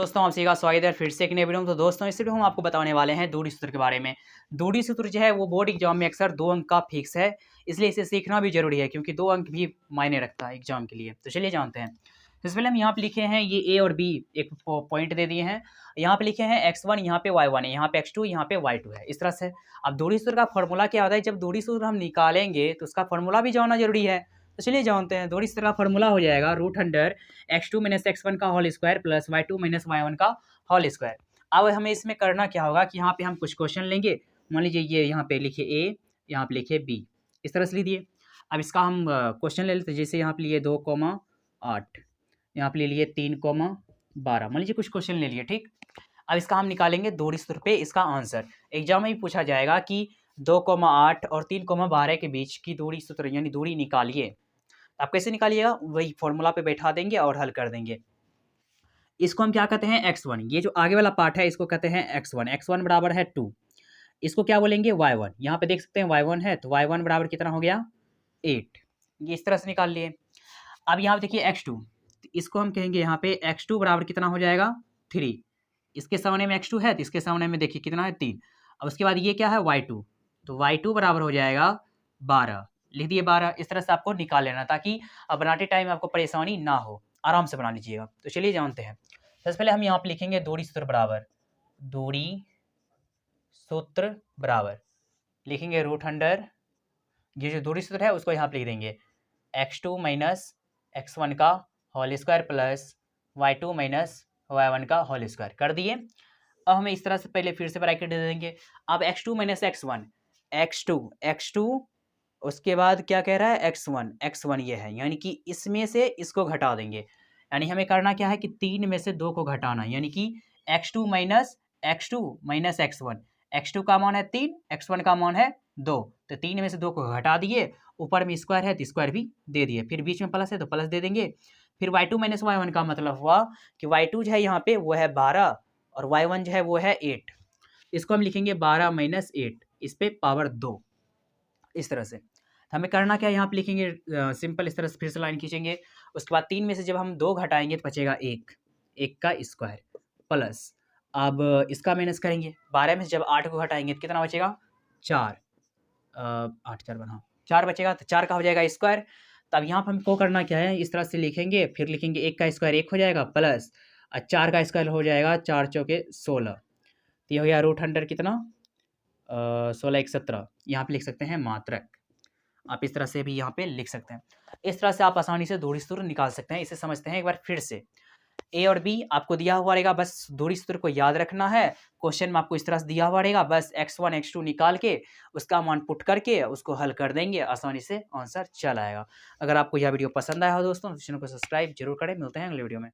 दोस्तों आप सभी का स्वागत है फिर से एक नए वीडियो में। तो दोस्तों इस वीडियो में हम आपको बताने वाले हैं दूरी सूत्र के बारे में। दूरी सूत्र जो है वो बोर्ड एग्जाम में अक्सर 2 अंक का फिक्स है, इसलिए इसे सीखना भी जरूरी है क्योंकि 2 अंक भी मायने रखता है एग्जाम के लिए। तो चलिए जानते हैं। इससे पहले हम यहाँ पे लिखे हैं ये ए और बी एक पॉइंट दे दिए हैं। यहाँ पे लिखे हैं x1 यहाँ पे y1 है, यहाँ पे x2 यहाँ पे y2 है, इस तरह से। अब दूरी सूत्र का फॉर्मूला क्या होता है, जब दूरी सूत्र हम निकालेंगे तो उसका फॉर्मूला भी जानना जरूरी है। तो चलिए जानते हैं। दूरी सूत्र का फॉर्मूला हो जाएगा √x2 - x1 का whole square plus y2 - y1 का होल स्क्वायर। अब हमें इसमें करना क्या होगा कि यहाँ पे हम कुछ क्वेश्चन लेंगे। मान लीजिए ये यहाँ पे लिखे ए, यहाँ पे लिखे बी, इस तरह से लीजिए। अब इसका हम क्वेश्चन ले लेते हैं। जैसे यहाँ पे लिए 2,8, यहाँ पे ले लिए 3,12, मान लीजिए कुछ क्वेश्चन ले लिए, ठीक। अब इसका हम निकालेंगे दूरी सूत्र पे इसका आंसर। एग्जाम में भी पूछा जाएगा कि 2,8 और 3,12 के बीच की दूरी सूत्र यानी दूरी निकालिए। आप कैसे निकालिएगा, वही फॉर्मूला पे बैठा देंगे और हल कर देंगे। इसको हम क्या कहते हैं x1, ये जो आगे वाला पार्ट है इसको कहते हैं x1। x1 बराबर है 2, इसको क्या बोलेंगे y1। यहाँ पे देख सकते हैं y1 है, तो y1 बराबर कितना हो गया 8। ये इस तरह से निकाल लिए। अब यहाँ पे देखिए x2, तो इसको हम कहेंगे यहाँ पे x2 बराबर कितना हो जाएगा 3। इसके सामने में x2 है तो इसके सामने में देखिए कितना है 3। अब उसके बाद ये क्या है y2, तो y2 बराबर हो जाएगा 12, लिख दिए 12। इस तरह से आपको निकाल लेना ताकि अब बनाते टाइम आपको परेशानी ना हो, आराम से बना लीजिएगा। तो चलिए जानते हैं। सबसे पहले हम यहाँ पे लिखेंगे दूरी सूत्र बराबर, दूरी सूत्र बराबर लिखेंगे √, ये जो दूरी सूत्र है उसको यहाँ पे लिख देंगे x2 - x1 का whole square plus y2 - y1 का होल स्क्वायर कर दिए। अब हमें इस तरह से पहले फिर से ब्रैकेट दे देंगे। अब x2 - x1, x2 उसके बाद क्या कह रहा है x1 ये है, यानी कि इसमें से इसको घटा देंगे। यानी हमें करना क्या है कि 3 में से 2 को घटाना, यानी कि x2 - x1। x2 का मान है 3, x1 का मान है 2, तो 3 में से 2 को घटा दिए। ऊपर में स्क्वायर है तो स्क्वायर भी दे दिए, फिर बीच में प्लस है तो प्लस दे देंगे। फिर y2 - y1 का मतलब हुआ कि y2 जो है यहाँ पे वो है 12 और y1 जो है वो है 8। इसको हम लिखेंगे 12 - 8, इस पे पावर 2, इस तरह से। हमें करना क्या है, यहाँ पे लिखेंगे सिंपल, इस तरह से फिर से लाइन खींचेंगे। उसके बाद 3 में से जब हम 2 घटाएंगे तो बचेगा 1 का स्क्वायर प्लस, अब इसका माइनस करेंगे। 12 में से जब 8 को घटाएंगे तो कितना बचेगा 4, 8 4 बना 4 बचेगा, तो 4 का हो जाएगा स्क्वायर। तो अब यहाँ पर हमको करना क्या है, इस तरह से लिखेंगे, फिर लिखेंगे 1 का स्क्वायर 1 हो जाएगा प्लस 4 का स्क्वायर हो जाएगा 4 चौके 16, तो ये हो गया √100 कितना 16 1 17। यहाँ पे लिख सकते हैं मात्रक। आप इस तरह से भी यहाँ पे लिख सकते हैं। इस तरह से आप आसानी से दूरी सूत्र निकाल सकते हैं। इसे समझते हैं एक बार फिर से। ए और बी आपको दिया हुआ रहेगा, बस दूरी सूत्र को याद रखना है। क्वेश्चन में आपको इस तरह से दिया हुआ रहेगा, बस x1 x2 निकाल के उसका मान पुट करके उसको हल कर देंगे, आसानी से आंसर चल आएगा। अगर आपको यह वीडियो पसंद आया हो दोस्तों तो चैनल को सब्सक्राइब जरूर करें। मिलते हैं अगले वीडियो में।